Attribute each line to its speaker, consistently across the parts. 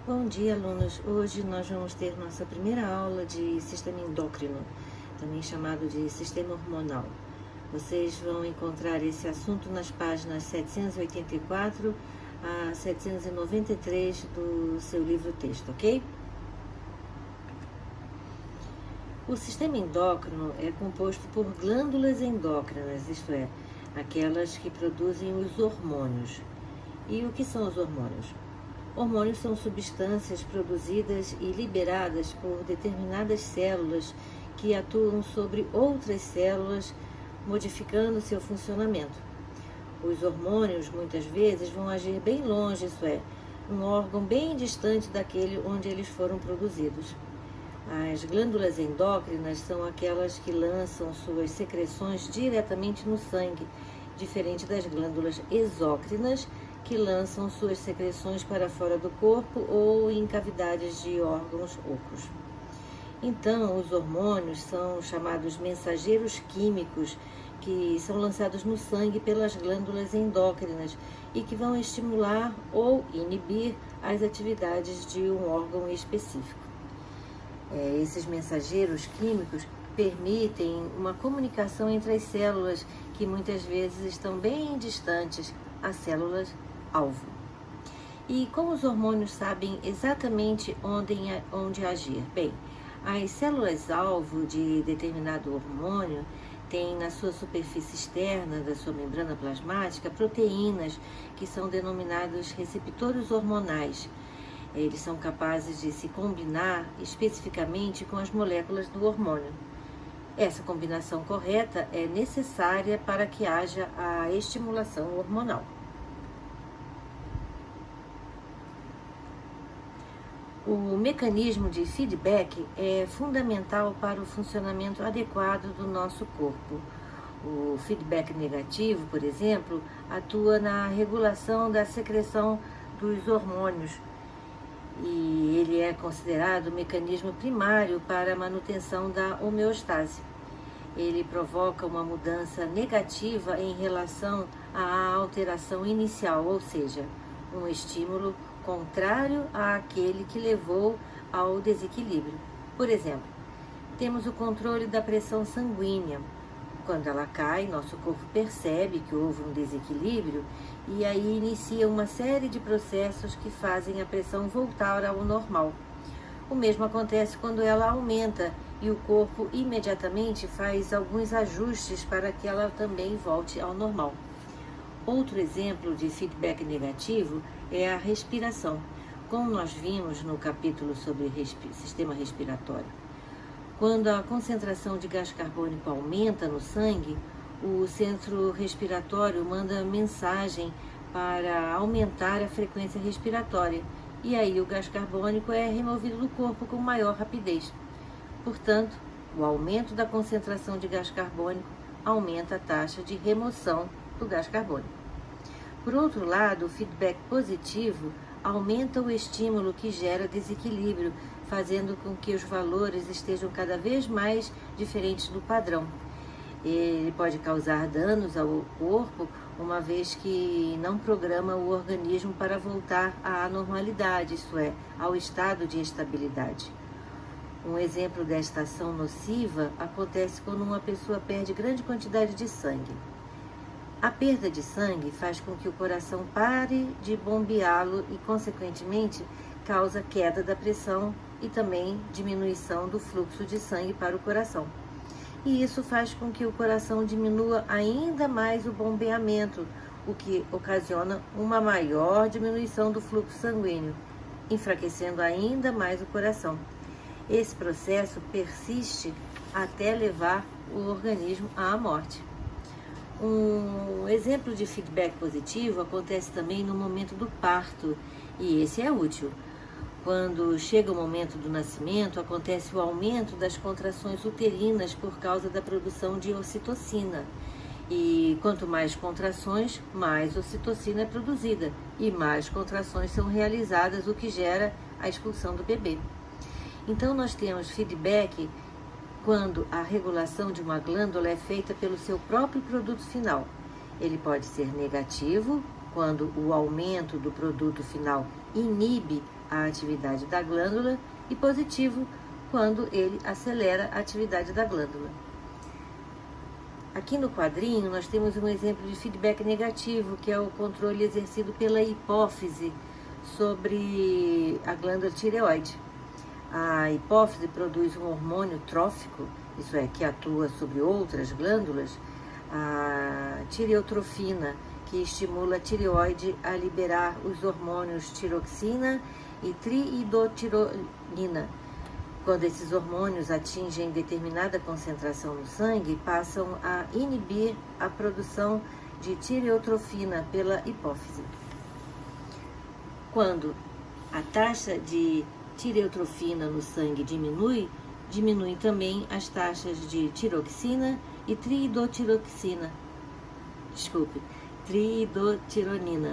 Speaker 1: Bom dia, alunos! Hoje nós vamos ter nossa primeira aula de sistema endócrino, também chamado de sistema hormonal. Vocês vão encontrar esse assunto nas páginas 784 a 793 do seu livro-texto, ok? O sistema endócrino é composto por glândulas endócrinas, isto é, aquelas que produzem os hormônios. E o que são os hormônios? Hormônios são substâncias produzidas e liberadas por determinadas células que atuam sobre outras células, modificando seu funcionamento. Os hormônios, muitas vezes, vão agir bem longe, isso é, um órgão bem distante daquele onde eles foram produzidos. As glândulas endócrinas são aquelas que lançam suas secreções diretamente no sangue, diferente das glândulas exócrinas, que lançam suas secreções para fora do corpo ou em cavidades de órgãos ocos. Então, os hormônios são chamados mensageiros químicos, que são lançados no sangue pelas glândulas endócrinas e que vão estimular ou inibir as atividades de um órgão específico. Esses mensageiros químicos permitem uma comunicação entre as células que muitas vezes estão bem distantes, as células-alvo. E como os hormônios sabem exatamente onde agir? Bem, as células-alvo de determinado hormônio têm na sua superfície externa da sua membrana plasmática proteínas que são denominados receptores hormonais. Eles são capazes de se combinar especificamente com as moléculas do hormônio. Essa combinação correta é necessária para que haja a estimulação hormonal. O mecanismo de feedback é fundamental para o funcionamento adequado do nosso corpo. O feedback negativo, por exemplo, atua na regulação da secreção dos hormônios e ele é considerado o mecanismo primário para a manutenção da homeostase. Ele provoca uma mudança negativa em relação à alteração inicial, ou seja, um estímulo contrário àquele que levou ao desequilíbrio. Por exemplo, temos o controle da pressão sanguínea. Quando ela cai, nosso corpo percebe que houve um desequilíbrio e aí inicia uma série de processos que fazem a pressão voltar ao normal. O mesmo acontece quando ela aumenta e o corpo imediatamente faz alguns ajustes para que ela também volte ao normal. Outro exemplo de feedback negativo é a respiração, como nós vimos no capítulo sobre sistema respiratório. Quando a concentração de gás carbônico aumenta no sangue, o centro respiratório manda mensagem para aumentar a frequência respiratória e aí o gás carbônico é removido do corpo com maior rapidez. Portanto, o aumento da concentração de gás carbônico aumenta a taxa de remoção do gás carbônico. Por outro lado, o feedback positivo aumenta o estímulo que gera desequilíbrio, fazendo com que os valores estejam cada vez mais diferentes do padrão. Ele pode causar danos ao corpo, uma vez que não programa o organismo para voltar à normalidade, isto é, ao estado de estabilidade. Um exemplo desta ação nociva acontece quando uma pessoa perde grande quantidade de sangue. A perda de sangue faz com que o coração pare de bombeá-lo e, consequentemente, causa queda da pressão e também diminuição do fluxo de sangue para o coração. E isso faz com que o coração diminua ainda mais o bombeamento, o que ocasiona uma maior diminuição do fluxo sanguíneo, enfraquecendo ainda mais o coração. Esse processo persiste até levar o organismo à morte. Um exemplo de feedback positivo acontece também no momento do parto, e esse é útil. Quando chega o momento do nascimento, acontece o aumento das contrações uterinas por causa da produção de ocitocina. E quanto mais contrações, mais ocitocina é produzida, e mais contrações são realizadas, o que gera a expulsão do bebê. Então, nós temos feedback quando a regulação de uma glândula é feita pelo seu próprio produto final. Ele pode ser negativo quando o aumento do produto final inibe a atividade da glândula, e positivo, quando ele acelera a atividade da glândula. Aqui no quadrinho nós temos um exemplo de feedback negativo, que é o controle exercido pela hipófise sobre a glândula tireoide. A hipófise produz um hormônio trófico, isso é, que atua sobre outras glândulas, a tireotrofina, que estimula a tireoide a liberar os hormônios tiroxina e triidotironina. Quando esses hormônios atingem determinada concentração no sangue, passam a inibir a produção de tireotrofina pela hipófise. Quando a taxa de tireotrofina no sangue diminuem também as taxas de tiroxina e triidotironina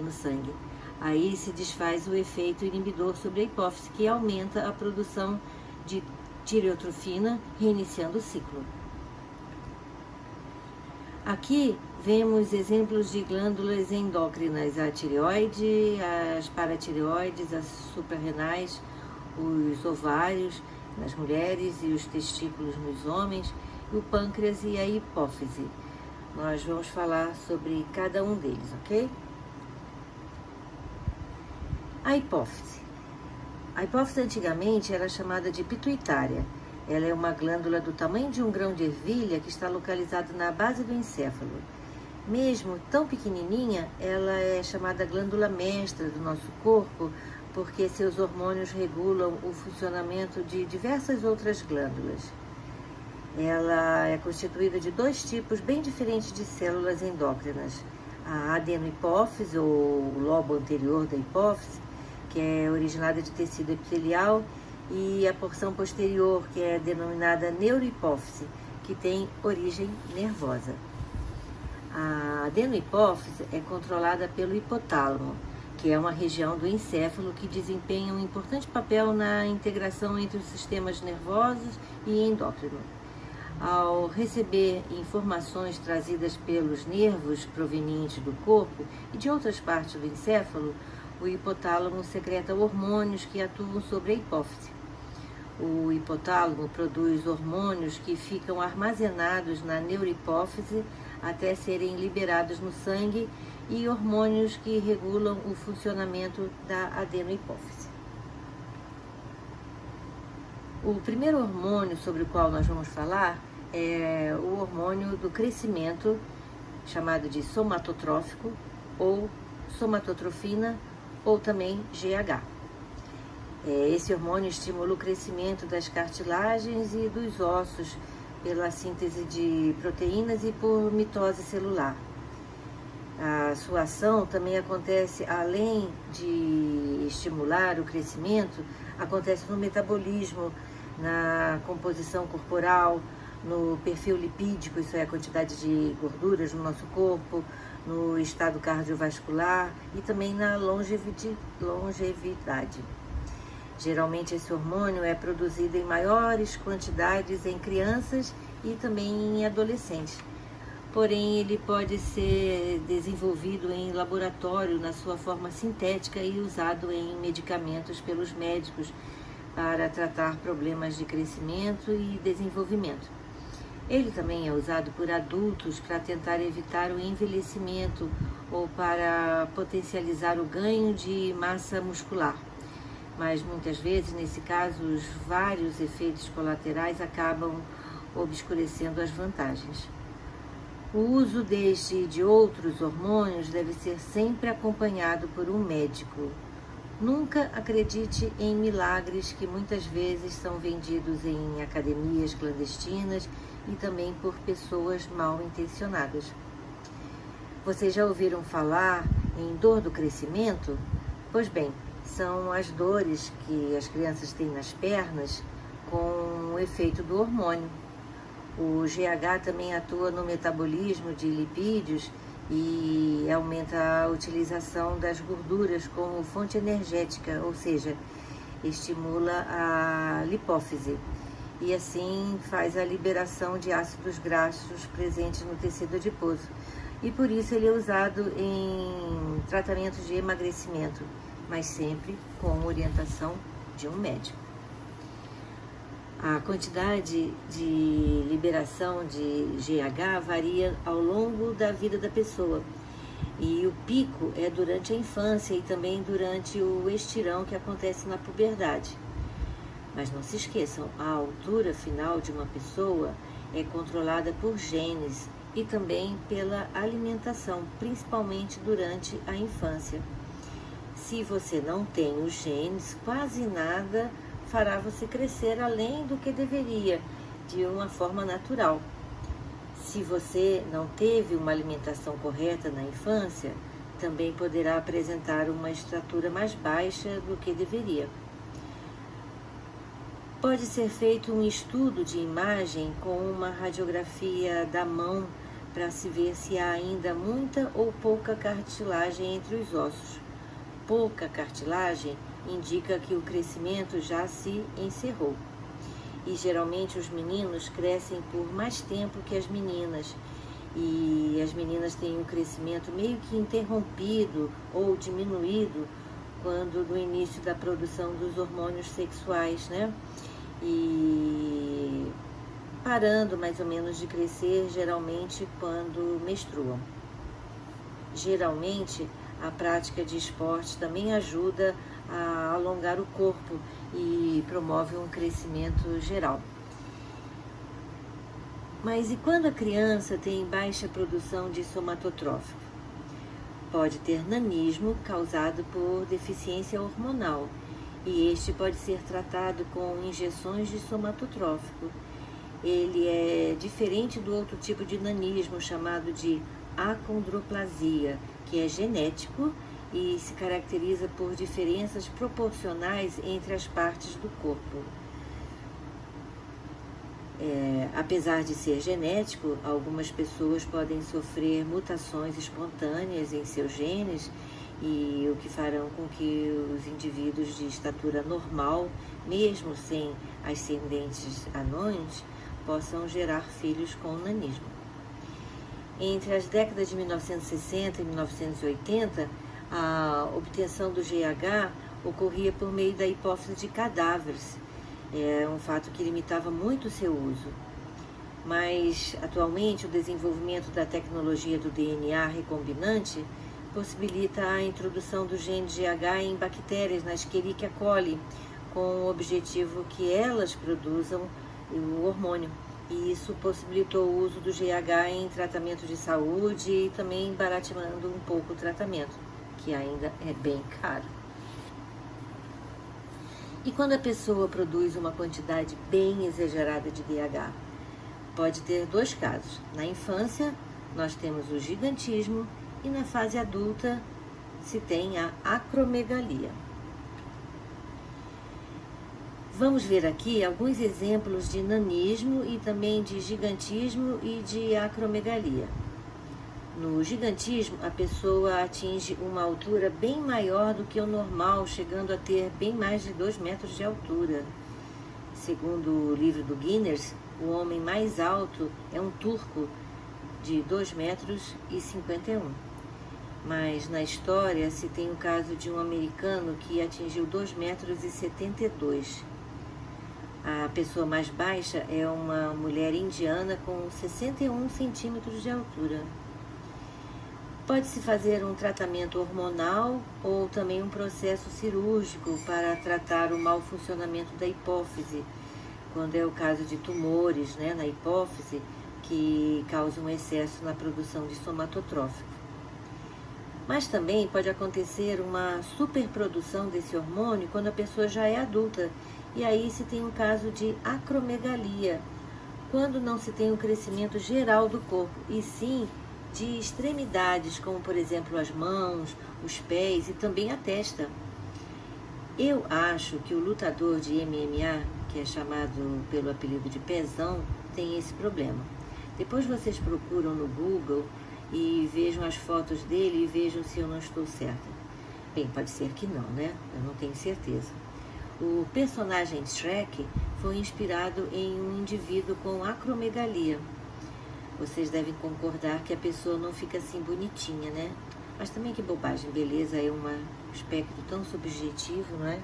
Speaker 1: no sangue. Aí se desfaz o efeito inibidor sobre a hipófise, que aumenta a produção de tireotrofina, reiniciando o ciclo. Aqui vemos exemplos de glândulas endócrinas, a tireoide, as paratireoides, as suprarrenais, os ovários nas mulheres e os testículos nos homens, e o pâncreas e a hipófise. Nós vamos falar sobre cada um deles, ok? A hipófise. A hipófise antigamente era chamada de pituitária. Ela é uma glândula do tamanho de um grão de ervilha que está localizada na base do encéfalo. Mesmo tão pequenininha, ela é chamada glândula mestra do nosso corpo, porque seus hormônios regulam o funcionamento de diversas outras glândulas. Ela é constituída de dois tipos bem diferentes de células endócrinas: a adenohipófise, ou o lobo anterior da hipófise, que é originada de tecido epitelial, e a porção posterior, que é denominada neurohipófise, que tem origem nervosa. A adenohipófise é controlada pelo hipotálamo, que é uma região do encéfalo que desempenha um importante papel na integração entre os sistemas nervosos e endócrino. Ao receber informações trazidas pelos nervos provenientes do corpo e de outras partes do encéfalo, o hipotálamo secreta hormônios que atuam sobre a hipófise. O hipotálamo produz hormônios que ficam armazenados na neurohipófise até serem liberados no sangue, e hormônios que regulam o funcionamento da adenohipófise. O primeiro hormônio sobre o qual nós vamos falar é o hormônio do crescimento, chamado de somatotrófico, ou somatotrofina, ou também GH. Esse hormônio estimula o crescimento das cartilagens e dos ossos pela síntese de proteínas e por mitose celular. A sua ação também acontece, além de estimular o crescimento, acontece no metabolismo, na composição corporal, no perfil lipídico, isso é a quantidade de gorduras no nosso corpo, no estado cardiovascular e também na longevidade. Geralmente esse hormônio é produzido em maiores quantidades em crianças e também em adolescentes. Porém, ele pode ser desenvolvido em laboratório na sua forma sintética e usado em medicamentos pelos médicos para tratar problemas de crescimento e desenvolvimento. Ele também é usado por adultos para tentar evitar o envelhecimento ou para potencializar o ganho de massa muscular. Mas muitas vezes, nesse caso, os vários efeitos colaterais acabam obscurecendo as vantagens. O uso deste e de outros hormônios deve ser sempre acompanhado por um médico. Nunca acredite em milagres que muitas vezes são vendidos em academias clandestinas e também por pessoas mal intencionadas. Vocês já ouviram falar em dor do crescimento? Pois bem, são as dores que as crianças têm nas pernas com o efeito do hormônio. O GH também atua no metabolismo de lipídios e aumenta a utilização das gorduras como fonte energética, ou seja, estimula a lipófise e assim faz a liberação de ácidos graxos presentes no tecido adiposo. e por isso ele é usado em tratamentos de emagrecimento, mas sempre com orientação de um médico. A quantidade de liberação de GH varia ao longo da vida da pessoa, e o pico é durante a infância e também durante o estirão que acontece na puberdade. Mas não se esqueçam, a altura final de uma pessoa é controlada por genes e também pela alimentação, principalmente durante a infância. Se você não tem os genes, quase nada fará você crescer além do que deveria, de uma forma natural. Se você não teve uma alimentação correta na infância, também poderá apresentar uma estatura mais baixa do que deveria. Pode ser feito um estudo de imagem com uma radiografia da mão para se ver se há ainda muita ou pouca cartilagem entre os ossos. Pouca cartilagem indica que o crescimento já se encerrou. E geralmente os meninos crescem por mais tempo que as meninas. E as meninas têm um crescimento meio que interrompido ou diminuído quando no início da produção dos hormônios sexuais, né? E parando mais ou menos de crescer geralmente quando menstruam. Geralmente a prática de esporte também ajuda a alongar o corpo e promove um crescimento geral. Mas e quando a criança tem baixa produção de somatotrófico? Pode ter nanismo causado por deficiência hormonal, e este pode ser tratado com injeções de somatotrófico. Ele é diferente do outro tipo de nanismo chamado de acondroplasia, que é genético e se caracteriza por diferenças proporcionais entre as partes do corpo. Apesar de ser genético, algumas pessoas podem sofrer mutações espontâneas em seus genes, e o que farão com que os indivíduos de estatura normal, mesmo sem ascendentes anões, possam gerar filhos com nanismo. Entre as décadas de 1960 e 1980, a obtenção do GH ocorria por meio da hipófise de cadáveres. É um fato que limitava muito o seu uso. Mas, atualmente, o desenvolvimento da tecnologia do DNA recombinante possibilita a introdução do gene GH em bactérias na Escherichia coli, com o objetivo que elas produzam o hormônio. E isso possibilitou o uso do GH em tratamento de saúde e também barateando um pouco o tratamento, que ainda é bem caro. E quando a pessoa produz uma quantidade bem exagerada de GH? Pode ter dois casos. Na infância, nós temos o gigantismo, e na fase adulta se tem a acromegalia. Vamos ver aqui alguns exemplos de nanismo e também de gigantismo e de acromegalia. No gigantismo, a pessoa atinge uma altura bem maior do que o normal, chegando a ter bem mais de 2 metros de altura. Segundo o livro do Guinness, o homem mais alto é um turco de 2,51 metros. Mas na história se tem o caso de um americano que atingiu 2,72 metros. A pessoa mais baixa é uma mulher indiana com 61 centímetros de altura. Pode-se fazer um tratamento hormonal ou também um processo cirúrgico para tratar o mau funcionamento da hipófise, quando é o caso de tumores, na hipófise, que causam excesso na produção de somatotrófico. Mas também pode acontecer uma superprodução desse hormônio quando a pessoa já é adulta, e aí se tem um caso de acromegalia, quando não se tem um crescimento geral do corpo, e sim de extremidades, como por exemplo as mãos, os pés e também a testa. Eu acho que o lutador de MMA, que é chamado pelo apelido de Pezão, tem esse problema. Depois vocês procuram no Google e vejam as fotos dele e vejam se eu não estou certa. Bem, pode ser que não, né? Eu não tenho certeza. O personagem Shrek foi inspirado em um indivíduo com acromegalia. vocês devem concordar que a pessoa não fica assim bonitinha, né? Mas também que bobagem, beleza é um aspecto tão subjetivo, não é?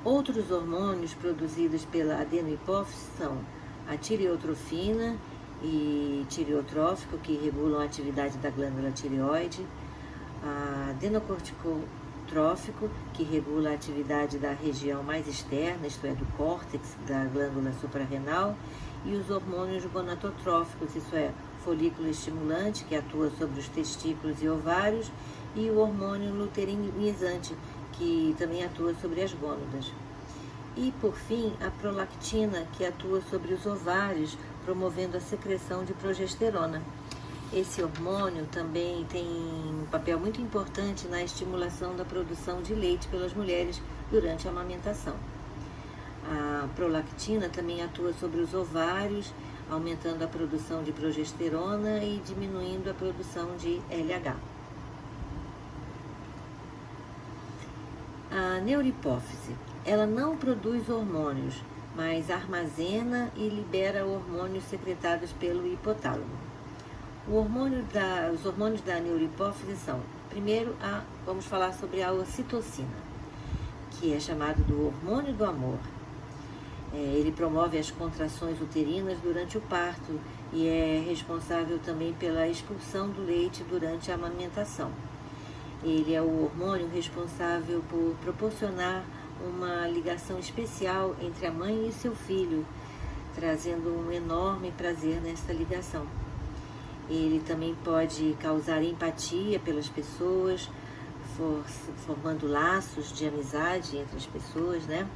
Speaker 1: Outros hormônios produzidos pela adenohipófise são a tireotrofina e tireotrófico, que regulam a atividade da glândula tireoide, a adenocorticotrófico, que regula a atividade da região mais externa, isto é, do córtex da glândula suprarrenal, e os hormônios gonadotróficos, isso é, folículo estimulante, que atua sobre os testículos e ovários, e o hormônio luteinizante, que também atua sobre as gônadas. E, por fim, a prolactina, que atua sobre os ovários, promovendo a secreção de progesterona. Esse hormônio também tem um papel muito importante na estimulação da produção de leite pelas mulheres durante a amamentação. A prolactina também atua sobre os ovários, aumentando a produção de progesterona e diminuindo a produção de LH. A neurohipófise, ela não produz hormônios, mas armazena e libera hormônios secretados pelo hipotálamo. Os hormônios da neurohipófise são, primeiro, vamos falar sobre a ocitocina, que é chamado do hormônio do amor. Ele promove as contrações uterinas durante o parto e é responsável também pela expulsão do leite durante a amamentação. Ele é o hormônio responsável por proporcionar uma ligação especial entre a mãe e seu filho, trazendo um enorme prazer nessa ligação. Ele também pode causar empatia pelas pessoas, formando laços de amizade entre as pessoas, né?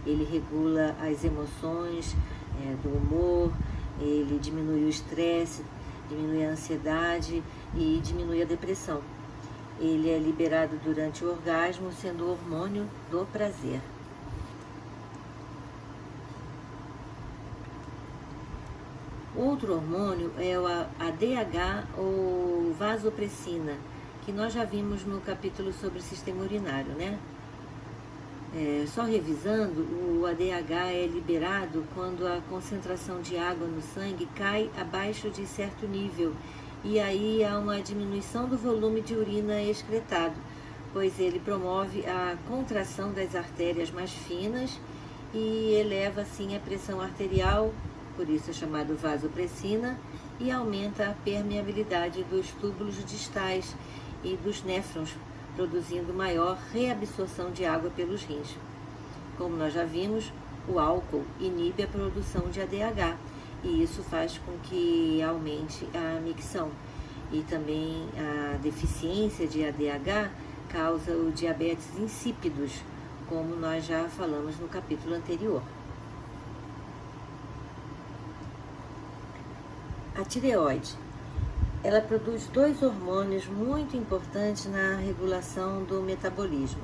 Speaker 1: Ele regula as emoções, do humor, ele diminui o estresse, diminui a ansiedade e diminui a depressão. Ele é liberado durante o orgasmo, sendo o hormônio do prazer. Outro hormônio é a ADH ou vasopressina, que nós já vimos no capítulo sobre o sistema urinário, né? Só revisando, o ADH é liberado quando a concentração de água no sangue cai abaixo de certo nível, e aí há uma diminuição do volume de urina excretado, pois ele promove a contração das artérias mais finas e eleva assim a pressão arterial, por isso é chamado vasopressina, e aumenta a permeabilidade dos túbulos distais e dos néfrons, produzindo maior reabsorção de água pelos rins. Como nós já vimos, o álcool inibe a produção de ADH, e isso faz com que aumente a micção. E também a deficiência de ADH causa o diabetes insípidos, como nós já falamos no capítulo anterior. A tireoide, ela produz dois hormônios muito importantes na regulação do metabolismo,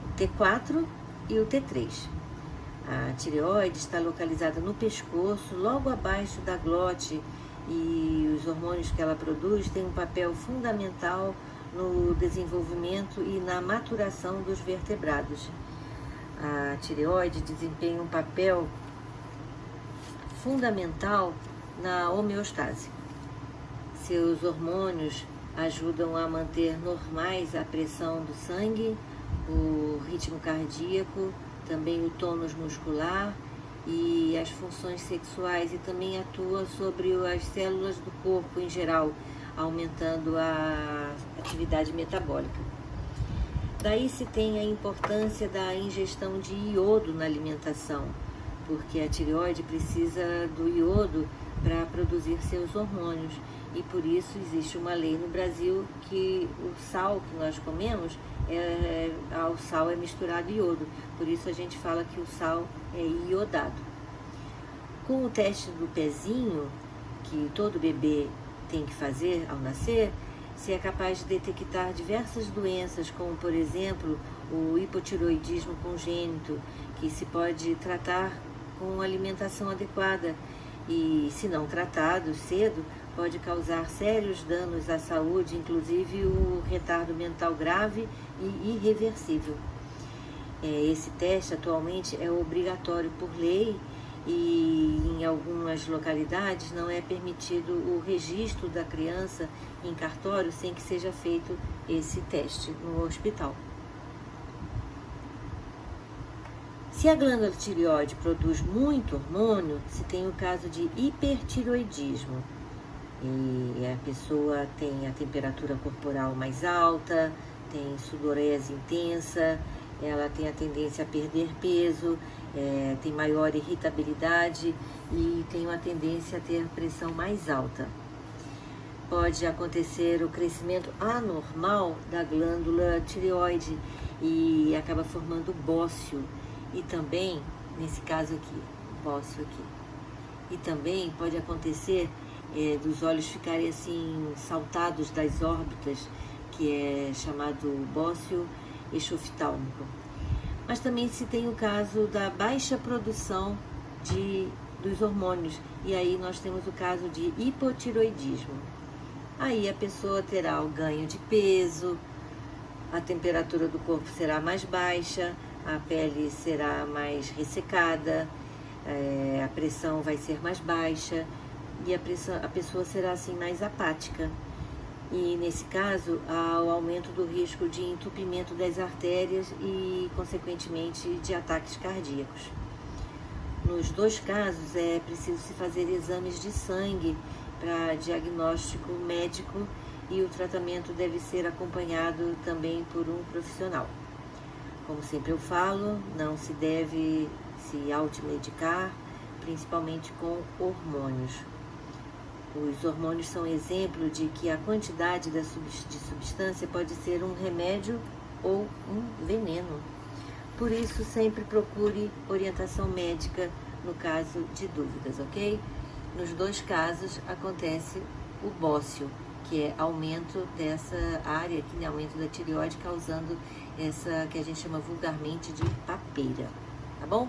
Speaker 1: o T4 e o T3. A tireoide está localizada no pescoço, logo abaixo da glote, e os hormônios que ela produz têm um papel fundamental no desenvolvimento e na maturação dos vertebrados. A tireoide desempenha um papel fundamental na homeostase. Seus hormônios ajudam a manter normais a pressão do sangue, o ritmo cardíaco, também o tônus muscular e as funções sexuais, e também atua sobre as células do corpo em geral, aumentando a atividade metabólica. Daí se tem a importância da ingestão de iodo na alimentação, porque a tireoide precisa do iodo para produzir seus hormônios, e por isso existe uma lei no Brasil que o sal que nós comemos, ao sal é misturado iodo, por isso a gente fala que o sal é iodado. Com o teste do pezinho, que todo bebê tem que fazer ao nascer, se é capaz de detectar diversas doenças, como por exemplo o hipotireoidismo congênito, que se pode tratar com alimentação adequada, e se não tratado cedo, pode causar sérios danos à saúde, inclusive o retardo mental grave e irreversível. Esse teste atualmente é obrigatório por lei, e em algumas localidades não é permitido o registro da criança em cartório sem que seja feito esse teste no hospital. Se a glândula tireoide produz muito hormônio, se tem o caso de hipertireoidismo, e a pessoa tem a temperatura corporal mais alta, tem sudorese intensa, ela tem a tendência a perder peso, tem maior irritabilidade e tem uma tendência a ter pressão mais alta. Pode acontecer o crescimento anormal da glândula tireoide e acaba formando bócio. E também, nesse caso aqui, bócio aqui. E também pode acontecer dos olhos ficarem assim saltados das órbitas, que é chamado bócio exoftálmico. Mas também se tem o caso da baixa produção dos hormônios, e aí nós temos o caso de hipotireoidismo. Aí a pessoa terá o ganho de peso, a temperatura do corpo será mais baixa, a pele será mais ressecada, a pressão vai ser mais baixa e a pessoa será assim mais apática. E nesse caso, há o aumento do risco de entupimento das artérias e, consequentemente, de ataques cardíacos. Nos dois casos, é preciso se fazer exames de sangue para diagnóstico médico e o tratamento deve ser acompanhado também por um profissional. Como sempre eu falo, não se deve se automedicar, principalmente com hormônios. Os hormônios são exemplo de que a quantidade de substância pode ser um remédio ou um veneno. Por isso, sempre procure orientação médica no caso de dúvidas, ok? Nos dois casos acontece o bócio, que é aumento dessa área aqui, né, aumento da tireoide, causando essa que a gente chama vulgarmente de papeira, tá bom?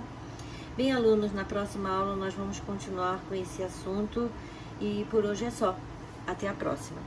Speaker 1: Bem, alunos, na próxima aula nós vamos continuar com esse assunto e por hoje é só. Até a próxima!